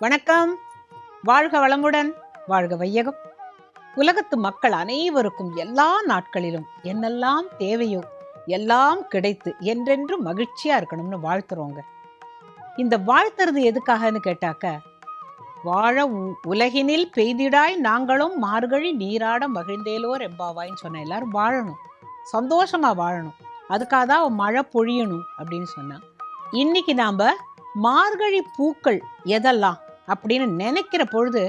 வணக்கம். வாழ்க வளமுடன், வாழ்க வையகம். உலகத்து மக்கள் அனைவருக்கும் எல்லா நாட்களிலும் என்னெல்லாம் தேவையோ எல்லாம் கிடைத்து என்றென்றும் மகிழ்ச்சியா இருக்கணும்னு வாழ்த்துறோங்க. இந்த வாழ்த்துறது எதுக்காகன்னு கேட்டாக்க, வாழ உலகினில் பெய்திடாய் நாங்களும் மார்கழி நீராட மகிழ்ந்தேலோர் எம்பாவாயின்னு சொன்ன எல்லாரும் வாழணும், சந்தோஷமா வாழணும். அதுக்காக தான் மழை பொழியணும் அப்படின்னு சொன்னா. இன்னைக்கு நாம மார்கழி பூக்கள் எதெல்லாம் அப்படின்னு நினைக்கிற பொழுது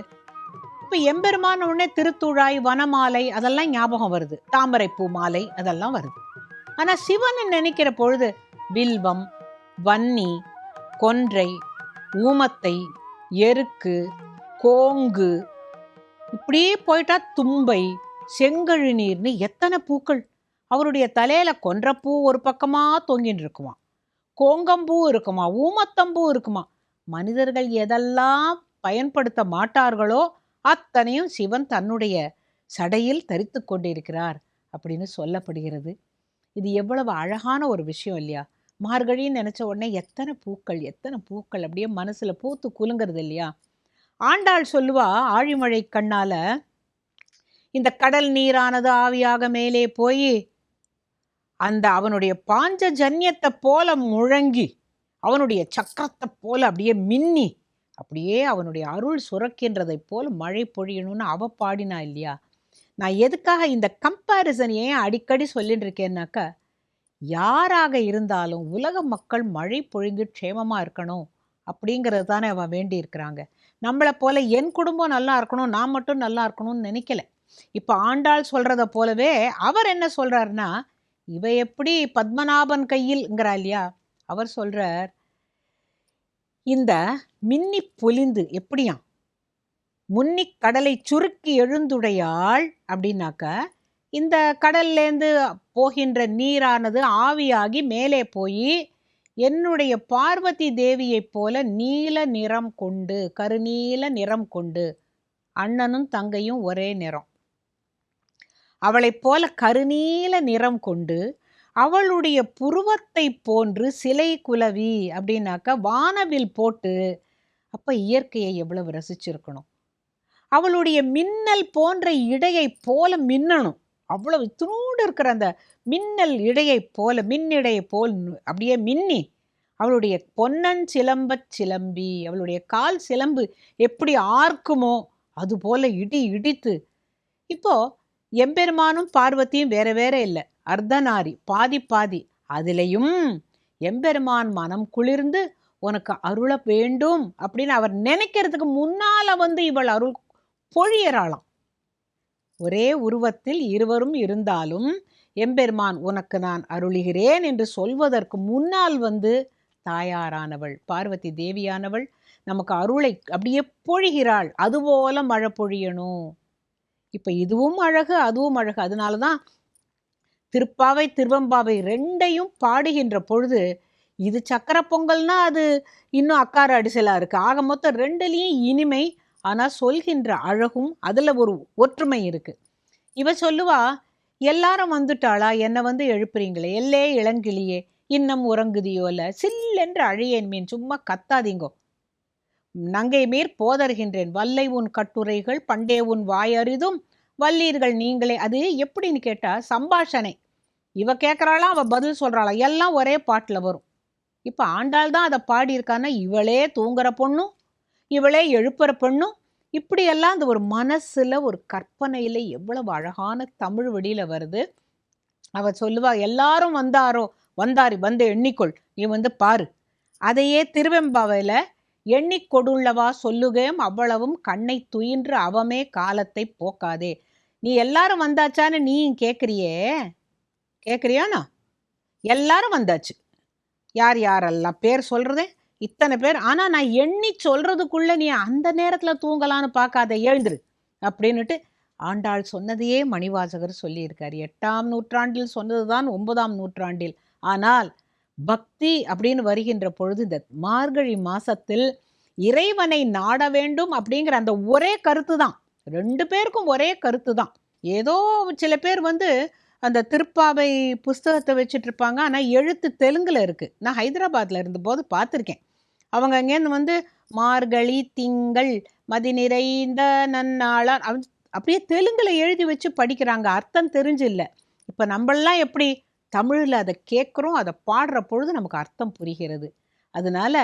இப்போ எம்பெருமான உடனே திருத்துழாய், வனமாலை அதெல்லாம் ஞாபகம் வருது. தாமரைப்பூ மாலை அதெல்லாம் வருது. ஆனால் சிவன் நினைக்கிற பொழுது வில்வம், வன்னி, கொன்றை, ஊமத்தை, எருக்கு, கோங்கு, இப்படியே போயிட்டா தும்பை, செங்கழு நீர்னு எத்தனை பூக்கள். அவருடைய தலையில கொன்றப்பூ ஒரு பக்கமா தொங்கின்னு இருக்குமா, கோங்கம்பூ இருக்குமா, ஊமத்தம்பூ இருக்குமா. மனிதர்கள் எதெல்லாம் பயன்படுத்த மாட்டார்களோ அத்தனையும் சிவன் தன்னுடைய சடையில் தரித்து கொண்டிருக்கிறார் அப்படின்னு சொல்லப்படுகிறது. இது எவ்வளவு அழகான ஒரு விஷயம் இல்லையா? மார்கழின்னு நினைச்ச உடனே எத்தனை பூக்கள் எத்தனை பூக்கள் அப்படியே மனசுல பூத்து குலுங்கிறது இல்லையா? ஆண்டாள் சொல்லுவா, ஆழிமழை கண்ணால இந்த கடல் நீரானது ஆவியாக மேலே போய் அந்த அவனுடைய பாஞ்ச ஜன்யத்தை போல முழங்கி அவனுடைய சக்கரத்தை போல அப்படியே மின்னி அப்படியே அவனுடைய அருள் சுரக்கின்றதை போல மழை பொழியணும்னு அவ பாடினா இல்லையா? நான் எதுக்காக இந்த கம்பேரிசன் ஏன் அடிக்கடி சொல்லிட்டு இருக்கேன்னாக்கா, யாராக இருந்தாலும் உலக மக்கள் மழை பொழிந்து க்ஷேமமாக இருக்கணும் அப்படிங்கிறது தானே அவன் வேண்டி இருக்கிறாங்க. நம்மளை போல என் குடும்பம் நல்லா இருக்கணும், நான் மட்டும் நல்லா இருக்கணும்னு நினைக்கல. இப்போ ஆண்டாள் சொல்கிறத போலவே அவர் என்ன சொல்கிறாருன்னா, இவ எப்படி பத்மநாபன் கையில்ங்கிறா இல்லையா? அவர் சொல்கிறார், இந்த மின்னி பொலிந்து எப்படியா முன்னி கடலை சுருக்கி எழுந்துடையாள் அப்படின்னாக்க, இந்த கடல்லேருந்து போகின்ற நீரானது ஆவியாகி மேலே போய் என்னுடைய பார்வதி தேவியைப் போல நீல நிறம் கொண்டு, கருநீல நிறம் கொண்டு, அண்ணனும் தங்கையும் ஒரே நிறம், அவளைப் போல கருநீல நிறம் கொண்டு அவளுடைய புருவத்தை போன்று சிலை குலவி அப்படின்னாக்க வானவில் போட்டு, அப்போ இயற்கையை எவ்வளவு ரசிச்சிருக்கணும். அவளுடைய மின்னல் போன்ற இடையை போல மின்னணும், அவ்வளவு தூண்டு இருக்கிற அந்த மின்னல் இடையை போல மின்னிடையை போல் அப்படியே மின்னி அவளுடைய பொன்னன் சிலம்பச் சிலம்பி, அவளுடைய கால் சிலம்பு எப்படி ஆர்க்குமோ அது போல இடி இடித்து. இப்போ எம்பெருமானும் பார்வதியும் வேற வேற இல்லை, அர்த்தநாரி, பாதி பாதி. அதிலையும் எம்பெருமான் மனம் குளிர்ந்து உனக்கு அருள வேண்டும் அப்படின்னு அவர் நினைக்கிறதுக்கு முன்னால இவள் அருள் பொழியறாளாம். ஒரே உருவத்தில் இருவரும் இருந்தாலும் எம்பெருமான் உனக்கு நான் அருளுகிறேன் என்று சொல்வதற்கு முன்னால் தாயாரானவள் பார்வதி தேவியானவள் நமக்கு அருளை அப்படியே பொழிகிறாள். அதுபோல மழை பொழியணும். இப்போ இதுவும் அழகு அதுவும் அழகு. அதனால தான் திருப்பாவை திருவம்பாவை ரெண்டையும் பாடுகின்ற பொழுது இது சக்கர பொங்கல்னா அது இன்னும் அக்கார அடிசலாக இருக்குது. ஆக மொத்தம் ரெண்டுலேயும் இனிமை, ஆனால் சொல்கின்ற அழகும் அதில் ஒரு ஒற்றுமை இருக்குது. இவ சொல்லுவா, எல்லாரும் வந்துட்டாளா, என்னை எழுப்புறீங்களே, எல்லே இளங்கிளியே இன்னும் உறங்குதியோல சில்லென்று அழியேன் மீன், சும்மா கத்தாதீங்கோ, நங்கை மீர் போதர்கின்றேன், வல்லை உன் கட்டுரைகள் பண்டே உன் வாயறிதும் வல்லீர்கள் நீங்களே. அது எப்படின்னு கேட்டால் சம்பாஷணை. இவ கேட்குறாளாம், அவள் பதில் சொல்கிறாளா, எல்லாம் ஒரே பாட்டில் வரும். இப்போ ஆண்டாள் தான் அதை பாடியிருக்கான்னா, இவளே தூங்குற பொண்ணும் இவளே எழுப்புற பொண்ணும் இப்படியெல்லாம் அந்த ஒரு மனசில் ஒரு கற்பனையில் எவ்வளவு அழகான தமிழ் வழியில் வருது. அவள் சொல்லுவா, எல்லாரும் வந்தாரி வந்து எண்ணிக்கொள், நீ பாரு. அதையே திருவெம்பாவையில் எண்ணிக்கொடுள்ளவா சொல்லுகேம் அவ்வளவும் கண்ணை துயின்று அவமே காலத்தை போக்காதே. நீ எல்லாரும் வந்தாச்சான்னு நீ கேட்குறியானா? எல்லாரும் வந்தாச்சு. யார் யாரெல்லாம் பேர் சொல்கிறதே இத்தனை பேர். ஆனால் நான் எண்ணி சொல்கிறதுக்குள்ளே நீ அந்த நேரத்தில் தூங்கலான்னு பார்க்காத, எழுந்துரு அப்படின்னுட்டு ஆண்டாள் சொன்னதையே மணிவாசகர் சொல்லியிருக்கார். 8ஆம் நூற்றாண்டில் சொன்னது தான் 9ஆம் நூற்றாண்டில். ஆனால் பக்தி அப்படின்னு வருகின்ற பொழுது இந்த மார்கழி மாசத்தில் இறைவனை நாட வேண்டும் அப்படிங்கிற அந்த ஒரே கருத்து தான். ரெண்டு பேருக்கும் ஒரே கருத்து தான். ஏதோ சில பேர் அந்த திருப்பாவை புஸ்தகத்தை வச்சுட்டு இருப்பாங்க, ஆனால் எழுத்து தெலுங்குல இருக்குது. நான் ஹைதராபாத்தில் இருந்தபோது பார்த்துருக்கேன். அவங்க அங்கேருந்து வந்து மார்கழி திங்கள் மதி நிறைந்த நன்னாளார் அப்படியே தெலுங்குல எழுதி வச்சு படிக்கிறாங்க, அர்த்தம் தெரிஞ்சு இல்லை. இப்போ நம்மளாம் எப்படி தமிழில் அதை கேட்குறோம், அதை பாடுற பொழுது நமக்கு அர்த்தம் புரிகிறது. அதனால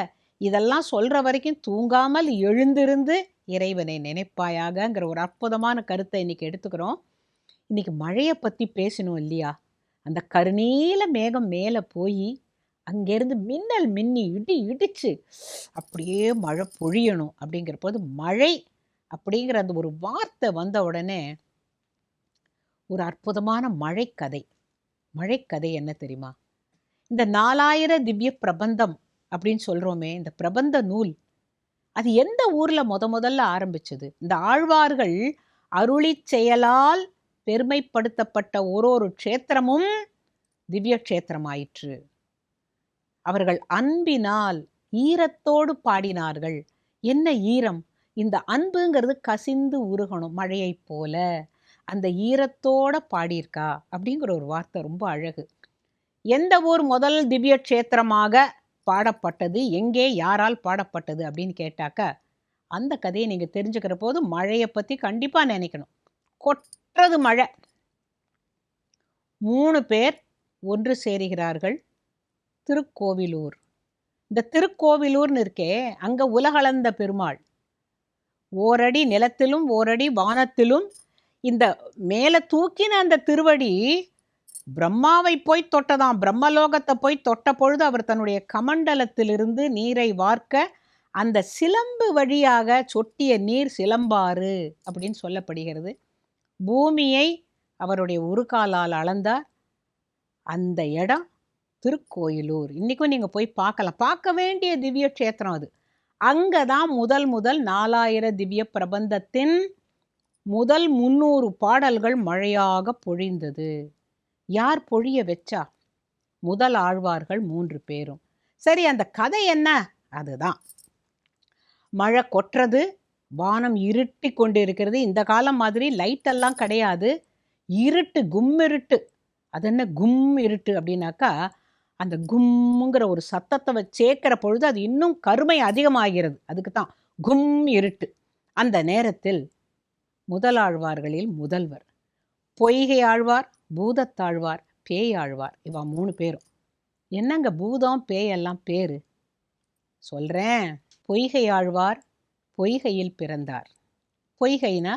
இதெல்லாம் சொல்கிற வரைக்கும் தூங்காமல் எழுந்திருந்து இறைவனை நினைப்பாயாகங்கிற ஒரு அற்புதமான கருத்தை இன்னைக்கு எடுத்துக்கிறோம். இன்னைக்கு மழையை பற்றி பேசணும் இல்லையா? அந்த கருநீல மேகம் மேலே போய் அங்கேருந்து மின்னல் மின்னி இடி இடிச்சு அப்படியே மழை பொழியணும். அப்படிங்கிற போது மழை அப்படிங்கிற அந்த ஒரு வார்த்தை வந்த உடனே ஒரு அற்புதமான மழைக்கதை. மழைக்கதை என்ன தெரியுமா? இந்த 4000 திவ்ய பிரபந்தம் அப்படின்னு சொல்கிறோமே, இந்த பிரபந்த நூல் அது எந்த ஊரில் முதல்ல ஆரம்பிச்சது? இந்த ஆழ்வார்கள் அருளி செயலால் பெருமைப்படுத்தப்பட்ட ஒரு க்ஷேத்திரமும் திவ்ய க்ஷேத்திரம் ஆயிற்று. அவர்கள் அன்பினால் ஈரத்தோடு பாடினார்கள். என்ன ஈரம்? இந்த அன்புங்கிறது கசிந்து உருகணும் மழையை போல. அந்த ஈரத்தோட பாடியிருக்கா அப்படிங்கிற ஒரு வார்த்தை ரொம்ப அழகு. எந்த ஊர் முதல் திவ்ய க்ஷேத்திரமாக பாடப்பட்டது, எங்கே யாரால் பாடப்பட்டது அப்படின்னு கேட்டாக்க, அந்த கதையை நீங்கள் தெரிஞ்சுக்கிற போது மழையை பற்றி கண்டிப்பாக நினைக்கணும். கொட்டுறது மழை. 3 பேர் ஒன்று சேருகிறார்கள். திருக்கோவிலூர். இந்த திருக்கோவிலூர்னு இருக்கே, அங்க உலகளந்த பெருமாள். ஓரடி நிலத்திலும் ஓரடி வானத்திலும் இந்த மேலே தூக்கின அந்த திருவடி பிரம்மாவை போய் தொட்டதாம். பிரம்மலோகத்தை போய் தொட்ட பொழுது அவர் தன்னுடைய கமண்டலத்திலிருந்து நீரை வார்க்க அந்த சிலம்பு வழியாக சொட்டிய நீர் சிலம்பாறு அப்படின்னு சொல்லப்படுகிறது. பூமியை அவருடைய ஒரு காலால் அளந்தார். அந்த இடம் திருக்கோயிலூர். இன்றைக்கும் நீங்கள் போய் பார்க்கலாம், பார்க்க வேண்டிய திவ்ய க்ஷேத்திரம் அது. அங்கே தான் முதல் 4000 திவ்ய பிரபந்தத்தின் முதல் 300 பாடல்கள் மழையாக பொழிந்தது. யார் பொழிய வச்சா? முதல் ஆழ்வார்கள் 3 பேரும். சரி, அந்த கதை என்ன? அதுதான் மழை கொட்டுறது, வானம் இருட்டி கொண்டு இருக்கிறது. இந்த காலம் மாதிரி லைட்டெல்லாம் கிடையாது, இருட்டு, கும்மிருட்டு. அது என்ன கும் இருட்டு அப்படின்னாக்கா, அந்த கும்முங்கிற ஒரு சத்தத்தை சேர்க்கிற பொழுது அது இன்னும் கருமை அதிகமாகிறது. அதுக்கு தான் கும் இருட்டு. அந்த நேரத்தில் முதலாழ்வார்களில் முதல்வர் பொய்கை ஆழ்வார், பூதத்தாழ்வார், பேயாழ்வார். இவா 3 பேரும். என்னங்க பூதம் பேயெல்லாம் பேரு சொல்கிறேன். பொய்கை ஆழ்வார் பொய்கையில் பிறந்தார். பொய்கைனா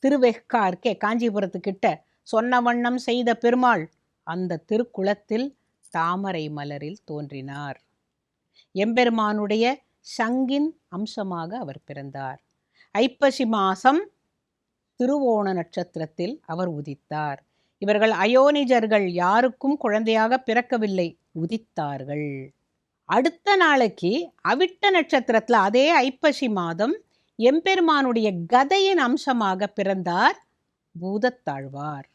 திருவெக்கார்க்கே, காஞ்சிபுரத்துக்கிட்ட சொன்ன வண்ணம் செய்த பெருமாள் அந்த திருக்குளத்தில் தாமரை மலரில் தோன்றினார். எம்பெருமானுடைய சங்கின் அம்சமாக அவர் பிறந்தார். ஐப்பசி மாசம் திருவோண நட்சத்திரத்தில் அவர் உதித்தார். இவர்கள் அயோனிஜர்கள், யாருக்கும் குழந்தையாக பிறக்கவில்லை, உதித்தார்கள். அடுத்த நாளைக்கு அவிட்ட நட்சத்திரத்தில், அதே ஐப்பசி மாதம், எம்பெருமானுடைய கதையின் அம்சமாக பிறந்தார் பூதத்தாழ்வார்.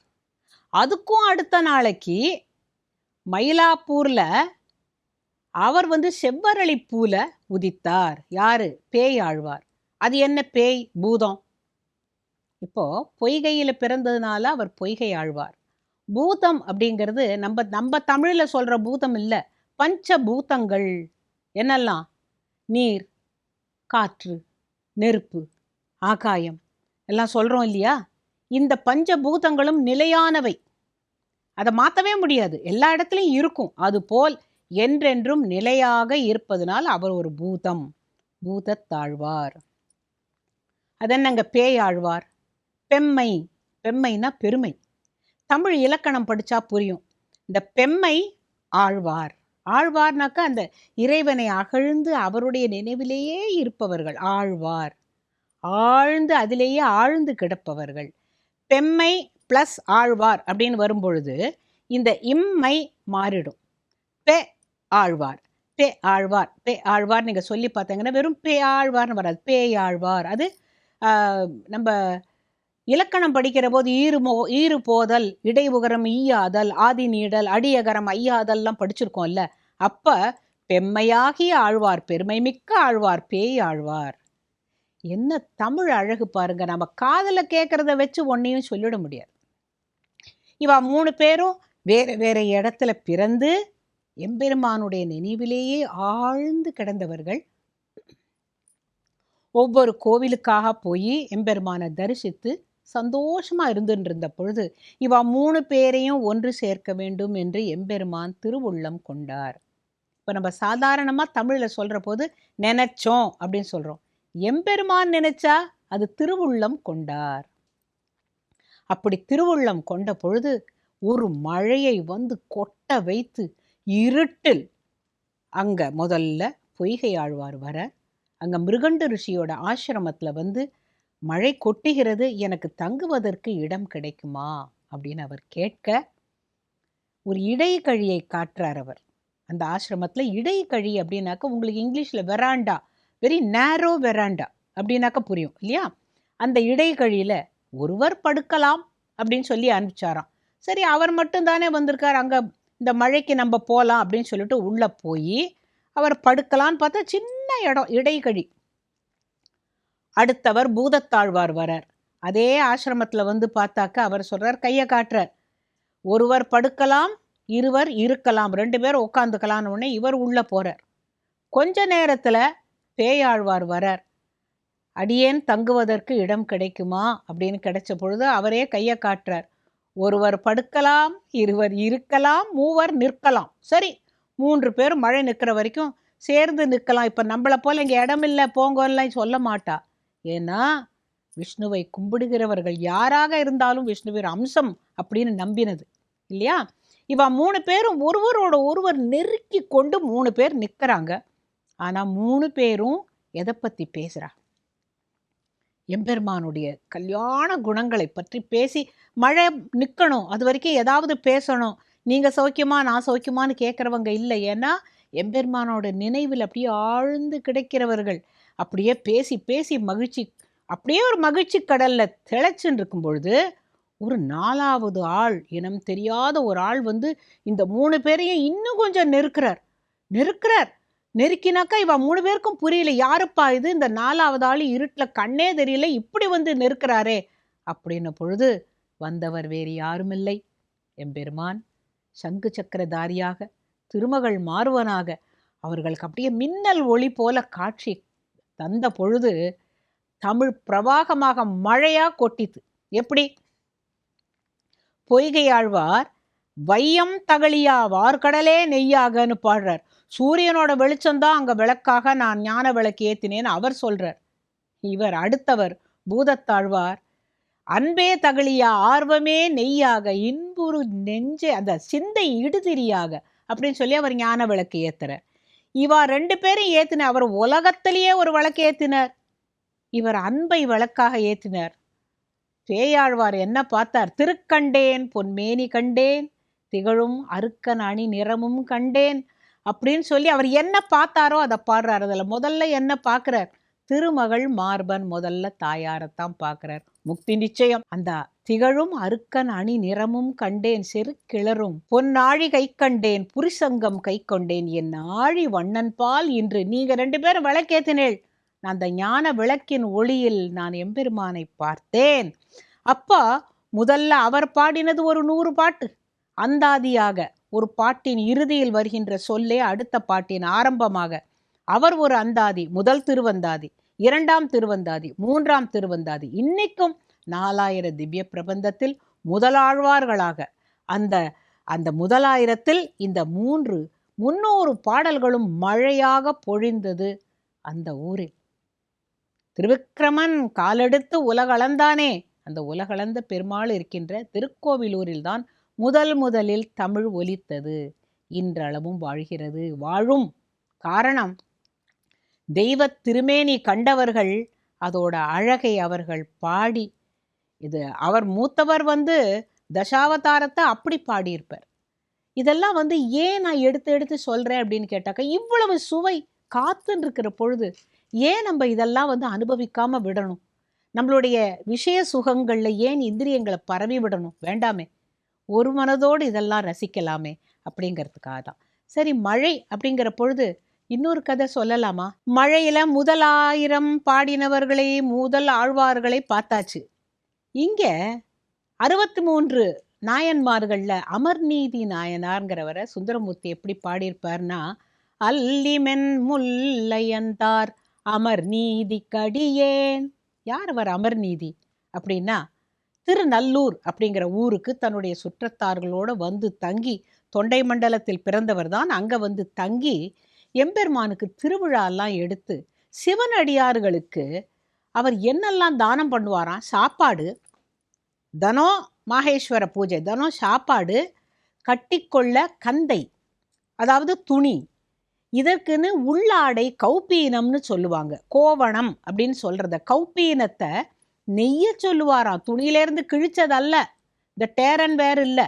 அதுக்கும் அடுத்த நாளைக்கு மயிலாப்பூர்ல அவர் செவ்வரளி பூல உதித்தார். யாரு? பேயாழ்வார். அது என்ன பேய்? பூதம். இப்போ பொய்கையில பிறந்ததுனால அவர் பொய்கை ஆழ்வார். பூதம் அப்படிங்கிறது நம்ம தமிழ்ல சொல்ற பூதம் இல்ல, பஞ்ச பூதங்கள். என்னெல்லாம்? நீர், காற்று, நெருப்பு, ஆகாயம் எல்லாம் சொல்றோம் இல்லையா? இந்த பஞ்சபூதங்களும் நிலையானவை, அதை மாற்றவே முடியாது, எல்லா இடத்துலையும் இருக்கும். அதுபோல் என்றென்றும் நிலையாக இருப்பதனால் அவர் ஒரு பூதம், பூதத்தாழ்வார். அதென்னங்க பேயாழ்வார்? பெம்மை. பெம்மைனா பெருமை. தமிழ் இலக்கணம் படித்தா புரியும். இந்த பெம்மை ஆழ்வார். ஆழ்வார்னாக்கா அந்த இறைவனை அகழ்ந்து அவருடைய நினைவிலேயே இருப்பவர்கள் ஆழ்வார். ஆழ்ந்து அதிலேயே ஆழ்ந்து கிடப்பவர்கள். பெம்மை ப்ளஸ் ஆழ்வார் அப்படின்னு வரும்பொழுது இந்த இம்மை மாறிடும். பெ ஆழ்வார், பெ ஆழ்வார், பெ ஆழ்வார் நீங்கள் சொல்லி பார்த்தீங்கன்னா வெறும் பெ ஆழ்வார்னு வராது, பேயாழ்வார். அது நம்ம இலக்கணம் படிக்கிற போது ஈறு போதல், இடைவுகரம் ஈயாதல், ஆதி நீடல், அடியகரம் ஐயாதல்லாம் படிச்சிருக்கோம்ல. அப்ப பெம்மையாகிய ஆழ்வார், பெருமை மிக்க ஆழ்வார், பேயாழ்வார். என்ன தமிழ் அழகு பாருங்க. நம்ம காதல கேட்கறத வச்சு ஒன்னையும் சொல்லிட முடியாது. இவா 3 பேரும் வேற வேற இடத்துல பிறந்து எம்பெருமானுடைய நினைவிலேயே ஆழ்ந்து கிடந்தவர்கள். ஒவ்வொரு கோவிலுக்காக போய் எம்பெருமானை தரிசித்து சந்தோஷமா இருந்துட்டு பொழுது இவா 3 பேரையும் ஒன்று சேர்க்க வேண்டும் என்று எம்பெருமான் திருவுள்ளம் கொண்டார். இப்போ நம்ம சாதாரணமா தமிழ்ல சொல்ற போது நினைச்சோம் அப்படின்னு சொல்றோம். எம்பெருமான் நினைச்சா அது திருவுள்ளம் கொண்டார். அப்படி திருவுள்ளம் கொண்ட பொழுது ஒரு மழையை வந்து கொட்ட வைத்து இருட்டில் அங்க முதல்ல பொய்கை ஆழ்வார் வர, அங்க மிருகண்டு ரிஷியோட ஆசிரமத்துல வந்து மழை கொட்டுகிறது, எனக்கு தங்குவதற்கு இடம் கிடைக்குமா அப்படின்னு அவர் கேட்க, ஒரு இடைக்கழியை காட்டுறார் அவர். அந்த ஆசிரமத்துல இடைக்கழி அப்படின்னாக்க உங்களுக்கு இங்கிலீஷ்ல வெராண்டா, வெரி நேரோ வெராண்டா அப்படின்னாக்க புரியும் இல்லையா? அந்த இடைக்கழியில ஒருவர் படுக்கலாம் அப்படின்னு சொல்லி அனுப்பிச்சாராம். சரி, அவர் மட்டும்தானே வந்திருக்கார், அங்க இந்த மழைக்கு நம்ம போகலாம் அப்படின்னு சொல்லிட்டு உள்ள போய் அவர் படுக்கலான்னு பார்த்தா சின்ன இடம் இடைக்கழி. அடுத்தவர் பூதத்தாழ்வார் வரார். அதே ஆசிரமத்துல வந்து பார்த்தாக்க அவர் சொல்றார், கையை காட்டுறார், ஒருவர் படுக்கலாம், இருவர் இருக்கலாம், 2 பேர் உட்காந்துக்கலான்னு உடனே இவர் உள்ள போறார். கொஞ்ச நேரத்துல பேயாழ்வார் வரார். அடியேன் தங்குவதற்கு இடம் கிடைக்குமா அப்படின்னு கிடைச்ச பொழுது அவரே கையை காட்டுறார். ஒருவர் படுக்கலாம், இருவர் இருக்கலாம், மூவர் நிற்கலாம். சரி, 3 பேர் மழை நிற்கிற வரைக்கும் சேர்ந்து நிற்கலாம். இப்போ நம்மளை போல இங்கே இடம் இல்லை போங்கலாம் சொல்ல மாட்டா. ஏன்னா விஷ்ணுவை கும்பிடுகிறவர்கள் யாராக இருந்தாலும் விஷ்ணுவின் அம்சம் அப்படின்னு நம்பினது இல்லையா? இவ 3 பேரும் ஒருவரோட ஒருவர் நெருக்கி கொண்டு 3 பேர் நிற்கிறாங்க. ஆனால் 3 பேரும் எதை பற்றி பேசுகிறா? எம்பெருமானுடைய கல்யாண குணங்களை பற்றி பேசி மழை நிற்கணும், அது வரைக்கும் ஏதாவது பேசணும். நீங்கள் சௌக்கியமா நான் சௌக்கியமானு கேட்குறவங்க இல்லை. ஏன்னா எம்பெருமானோட நினைவில் அப்படியே ஆழ்ந்து கிடைக்கிறவர்கள். அப்படியே பேசி பேசி மகிழ்ச்சி, அப்படியே ஒரு மகிழ்ச்சி கடலில் திளைச்சுன்னு இருக்கும் பொழுது ஒரு 4வது ஆள், இனம் தெரியாத ஒரு ஆள் வந்து இந்த 3 பேரையும் இன்னும் கொஞ்சம் நெருக்கிறார். நெருக்கினாக்கா இவ 3 பேருக்கும் புரியல, யாருப்பா இது, இந்த 4வது ஆள் இருட்டில் கண்ணே தெரியல, இப்படி வந்து நெருக்கிறாரே அப்படின்ன பொழுது வந்தவர் வேறு யாருமில்லை, எம்பெருமான் சங்கு சக்கரதாரியாக திருமகள் மாறுவனாக அவர்களுக்கு அப்படியே மின்னல் ஒளி போல காட்சி தந்த பொழுது தமிழ் பிரவாகமாக மழையா கொட்டித்து. எப்படி? பொய்கை ஆழ்வார் வையம் தகழியா வார்கடலே நெய்யாகன்னு பாடுறார். சூரியனோட வெளிச்சம்தான் அங்க விளக்காக நான் ஞான விளக்கு ஏத்தினேன்னு அவர் சொல்றார். இவர் அடுத்தவர் பூதத்தாழ்வார் அன்பே தகழியா ஆர்வமே நெய்யாக இன்புறு நெஞ்சே அந்த சிந்தை இடுதிரியாக அப்படின்னு சொல்லி அவர் ஞான விளக்கு ஏத்துறார். இவா 2 பேரும் ஏத்தின அவர் உலகத்திலேயே ஒரு விளக்கு ஏத்தினார், இவர் அன்பை விளக்காக ஏத்தினார். பேயாழ்வார் என்ன பார்த்தார்? திருக்கண்டேன் பொன்மேனி கண்டேன், திகழும் அருக்கன் அணி நிறமும் கண்டேன் அப்படின்னு சொல்லி அவர் என்ன பார்த்தாரோ அதை பாடுறார். அதில் முதல்ல என்ன பார்க்குறார்? திருமகள் மார்பன் முதல்ல தாயாரத்தான் பார்க்குறார். முக்தி நிச்சயம். அந்த திகழும் அருக்கன் அணி நிறமும் கண்டேன், செரு கிளரும் பொன்னாழி கை கண்டேன், புரிசங்கம் கை கொண்டேன், என் ஆழி வண்ணன் பால் இன்று. நீங்க 2 பேரும் விளக்கேத்தினேள், நான் அந்த ஞான விளக்கின் ஒளியில் நான் எம்பெருமானை பார்த்தேன். அப்பா முதல்ல அவர் பாடினது ஒரு 100 பாட்டு, அந்தாதியாக ஒரு பாட்டின் இறுதியில் வருகின்ற சொல்லே அடுத்த பாட்டின் ஆரம்பமாக. அவர் ஒரு அந்தாதி, முதல் திருவந்தாதி, 2ஆம் திருவந்தாதி, 3ஆம் திருவந்தாதி. இன்னைக்கும் 4000 திவ்ய பிரபந்தத்தில் முதலாழ்வார்களாக அந்த அந்த முதலாயிரத்தில் இந்த 300 பாடல்களும் மழையாக பொழிந்தது அந்த ஊரில். திருவிக்கிரமன் காலெடுத்து உலகளந்தானே, அந்த உலகளந்த பெருமாள் இருக்கின்ற திருக்கோவிலூரில்தான் முதலில் தமிழ் ஒலித்தது. இன்றளவும் வாழ்கிறது, வாழும். காரணம், தெய்வ திருமேனி கண்டவர்கள் அதோட அழகை அவர்கள் பாடி, இது அவர் மூத்தவர் வந்து தசாவதாரத்தை அப்படி பாடியிருப்பார். இதெல்லாம் வந்து ஏன் நான் எடுத்து சொல்றேன் அப்படின்னு கேட்டாக்கா, இவ்வளவு சுவை காத்துன்னு இருக்கிற பொழுது ஏன் நம்ம இதெல்லாம் வந்து அனுபவிக்காம விடணும்? நம்மளுடைய விஷய சுகங்கள்ல ஏன் இந்திரியங்களை பரவி விடணும்? வேண்டாமே, ஒரு மனதோடு இதெல்லாம் ரசிக்கலாமே அப்படிங்கிறதுக்காக தான். சரி, மழை அப்படிங்கிற பொழுது இன்னொரு கதை சொல்லலாமா? மழையில முதல் 1000 பாடினவர்களை, முதல் ஆழ்வார்களை பார்த்தாச்சு. இங்க 63 நாயன்மார்கள்ல அமர்நீதி நாயனார்ங்கிறவரை சுந்தரமூர்த்தி எப்படி பாடியிருப்பார்னா, அல்லிமென் முல்லையந்தார் அமர் நீதி கடியேன். யார் அவர் அமர் நீதி அப்படின்னா, திருநல்லூர் அப்படிங்கிற ஊருக்கு தன்னுடைய சுற்றத்தார்களோடு வந்து தங்கி, தொண்டை மண்டலத்தில் பிறந்தவர் தான், அங்கே வந்து தங்கி எம்பெருமானுக்கு திருவிழாலாம் எடுத்து சிவனடியார்களுக்கு அவர் என்னெல்லாம் தானம் பண்ணுவாராம். சாப்பாடு, தனம் மாகேஸ்வர பூஜை, தனம் சாப்பாடு, கட்டிக்கொள்ள கந்தை அதாவது துணி, இதற்குன்னு உள்ளாடை கௌப்பீனம்னு சொல்லுவாங்க. கோவணம் அப்படின்னு சொல்கிறத கௌப்பீனத்தை நெய்ய சொல்லுவாராம். துணியிலேருந்து கிழிச்சதல்ல, இந்த டேரன் வேறு இல்லை,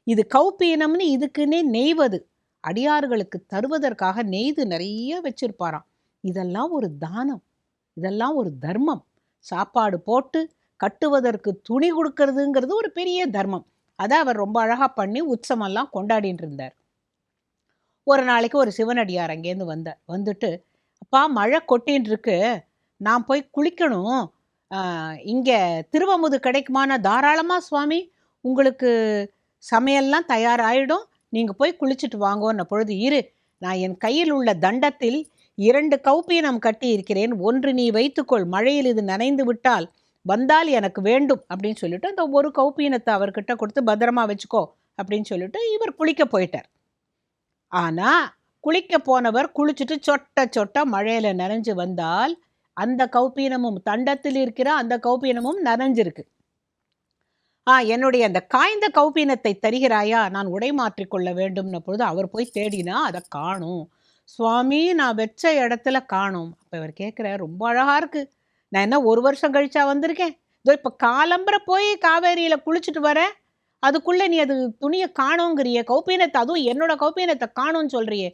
இது கௌப்பீனம்னு இதுக்குன்னே நெய்வது, அடியார்களுக்கு தருவதற்காக நெய்து நிறைய வச்சிருப்பாராம். இதெல்லாம் ஒரு தானம், இதெல்லாம் ஒரு தர்மம். சாப்பாடு போட்டு கட்டுவதற்கு துணி கொடுக்கறதுங்கிறது ஒரு பெரிய தர்மம். அதை அவர் ரொம்ப அழகாக பண்ணி உற்சவமெல்லாம் கொண்டாடின்னு இருந்தார். ஒரு நாளைக்கு ஒரு சிவனடியார் அங்கேருந்து வந்தார். வந்துட்டு, அப்பா மழை கொட்டின்னு இருக்கு, நான் போய் குளிக்கணும், இங்கே திருவமுது கிடைக்குமான. தாராளமாக சுவாமி, உங்களுக்கு சமையல்லாம் தயாராகிடும், நீங்கள் போய் குளிச்சுட்டு வாங்கோன்ன பொழுது, இரு, நான் என் கையில் உள்ள தண்டத்தில் 2 கௌப்பீனம் கட்டி இருக்கிறேன், ஒன்று நீ வைத்துக்கொள், மழையில் இது நனைந்து விட்டால் வந்தால் எனக்கு வேண்டும் அப்படின்னு சொல்லிட்டு அந்த ஒரு கௌப்பீனத்தை அவர்கிட்ட கொடுத்து பத்திரமா வச்சுக்கோ அப்படின்னு சொல்லிட்டு இவர் குளிக்க போயிட்டார். ஆனால் குளிக்க போனவர் குளிச்சுட்டு சொட்ட சொட்ட மழையில் நனைஞ்சு வந்தால் அந்த கௌப்பீனமும், தண்டத்தில் இருக்கிற அந்த கௌப்பீனமும் நனைஞ்சிருக்கு. என்னுடைய அந்த காய்ந்த கௌப்பீனத்தை தருகிறாயா, நான் உடை மாற்றிக்கொள்ள வேண்டும்ன பொழுது அவர் போய் தேடினா அதை காணும். சுவாமி, நான் வச்ச இடத்துல காணும். அப்போ இவர் கேட்குற, ரொம்ப அழகாக இருக்குது, நான் என்ன ஒரு வருஷம் கழிச்சா வந்திருக்கேன், இதோ இப்போ காலம்பரை போய் காவேரியில் குளிச்சுட்டு வரேன், அதுக்குள்ளே நீ அது துணியை காணோங்கிறியே, கௌப்பீனத்தை, அதுவும் என்னோட கௌப்பீனத்தை காணும்னு சொல்கிறியே.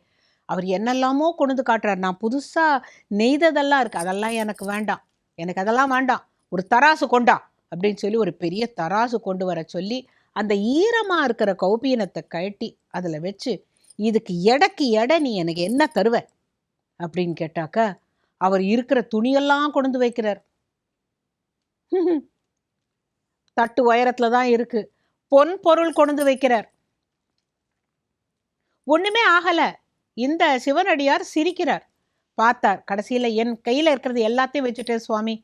அவர் என்னெல்லாமோ கொண்டு காட்டுறார். நான் புதுசாக நெய்ததெல்லாம் இருக்குது, அதெல்லாம் எனக்கு வேண்டாம், எனக்கு அதெல்லாம் வேண்டாம், ஒரு தராசு கொண்டா அப்படின்னு சொல்லி ஒரு பெரிய தராசு கொண்டு வர சொல்லி அந்த ஈரமாக இருக்கிற கௌப்பீனத்தை கழட்டி அதில் வச்சு, இதுக்கு எடைக்கு எடை நீ எனக்கு என்ன தருவ அப்படின்னு கேட்டாக்க, அவர் இருக்கிற துணியெல்லாம் கொண்டு வைக்கிறார். தட்டு உயரத்தில் தான் இருக்கு, பொன் பொருள் கொண்டு வைக்கிறார். ஒண்ணுமே ஆகல. இந்த சிவனடியார் சிரிக்கிறார். பார்த்தார், கடைசியில் என் கையில் இருக்கிறது எல்லாத்தையும் வச்சுட்டேன் சுவாமி,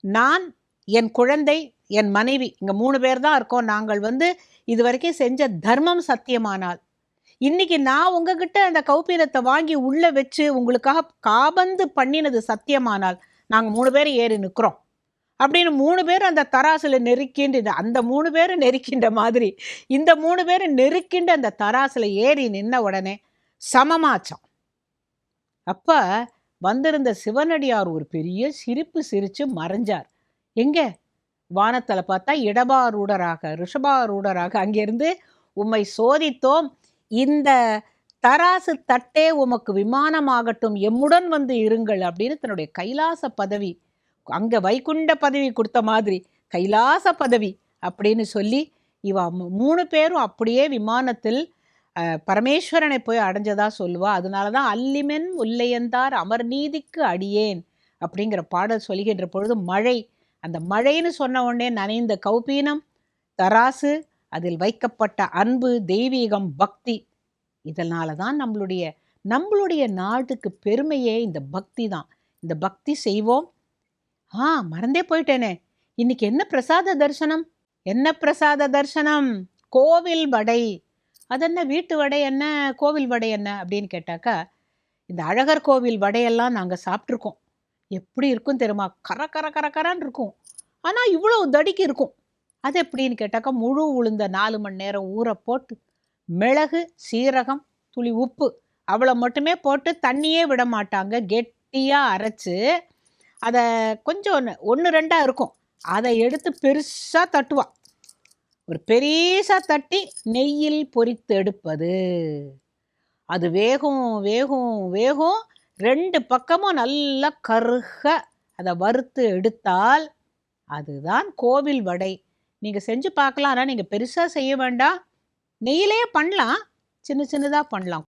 நான், என் குழந்தை, என் மனைவி, இங்கே 3 பேர் தான் இருக்கோம். நாங்கள் வந்து இது வரைக்கும் செஞ்ச தர்மம் சத்தியமானால், இன்னைக்கு நான் உங்ககிட்ட அந்த கௌப்பீனத்தை வாங்கி உள்ளே வச்சு உங்களுக்காக காபந்து பண்ணினது சத்தியமானால், நாங்கள் 3 பேர் ஏறி நிற்கிறோம் அப்படின்னு 3 பேர் அந்த தராசில் நெருக்கின்ற, அந்த 3 பேர் நெருக்கின்ற மாதிரி இந்த 3 பேர் நெருக்கின்ற அந்த தராசில் ஏறி நின்ன உடனே சமமாச்சான். அப்போ வந்திருந்த சிவனடியார் ஒரு பெரிய சிரிப்பு சிரித்து மறைஞ்சார். எங்கே? வானத்தில் பார்த்தா இடபாரூடராக, ரிஷபாரூடராக அங்கேருந்து, உம்மை சோதித்தோம், இந்த தராசு தட்டே உமக்கு விமானமாகட்டும், எம்முடன் வந்து இருங்கள் அப்படின்னு தன்னுடைய கைலாச பதவி, அங்கே வைகுண்ட பதவி கொடுத்த மாதிரி கைலாச பதவி அப்படின்னு சொல்லி இவ 3 பேரும் அப்படியே விமானத்தில் பரமேஸ்வரனை போய் அடைஞ்சதா சொல்லுவா. அதனால தான் அல்லிமென் முல்லையந்தார் அமர் நீதிக்கு அடியேன் அப்படிங்கிற பாடல் சொல்கின்ற பொழுது மழை, அந்த மழைன்னு சொன்ன உடனே நனைந்த கௌப்பீனம், தராசு, அதில் வைக்கப்பட்ட அன்பு, தெய்வீகம், பக்தி, இதனால தான் நம்மளுடைய நாட்டுக்கு பெருமையே இந்த பக்தி தான். இந்த பக்தி செய்வோம். மறந்தே போயிட்டேனே, இன்னைக்கு என்ன பிரசாத தரிசனம், என்ன பிரசாத தரிசனம்? கோவில் வடை. அதென்ன வீட்டு வடை என்ன, கோவில் வடை என்ன அப்படின்னு கேட்டாக்கா, இந்த அழகர் கோவில் வடையெல்லாம் நாங்கள் சாப்பிட்ருக்கோம். எப்படி இருக்கும் தெரியுமா? கர கர கர கரான்னு இருக்கும், ஆனால் இவ்வளோ தடிக்கு இருக்கும். அது எப்படின்னு கேட்டாக்கா, முழு உளுந்த 4 மணி நேரம் ஊற போட்டு, மிளகு, சீரகம், துளி உப்பு, அவ்வளோ மட்டுமே போட்டு தண்ணியே விட மாட்டாங்க, கெட்டியாக அரைச்சு அதை கொஞ்சம் 1-2 இருக்கும், அதை எடுத்து பெருசாக தட்டுவா. ஒரு பெரிசா தட்டி நெய்யில் பொரித்து எடுப்பது. அது வேகும் வேகும் வேகும், 2 பக்கமும் நல்லா கருக அதை வறுத்து எடுத்தால் அதுதான் கோவில் வடை. நீங்கள் செஞ்சு பார்க்கலாம். ஆனால் நீங்கள் பெருசாக செய்ய வேண்டாம், நெய்யிலே பண்ணலாம், சின்ன சின்னதாக பண்ணலாம்.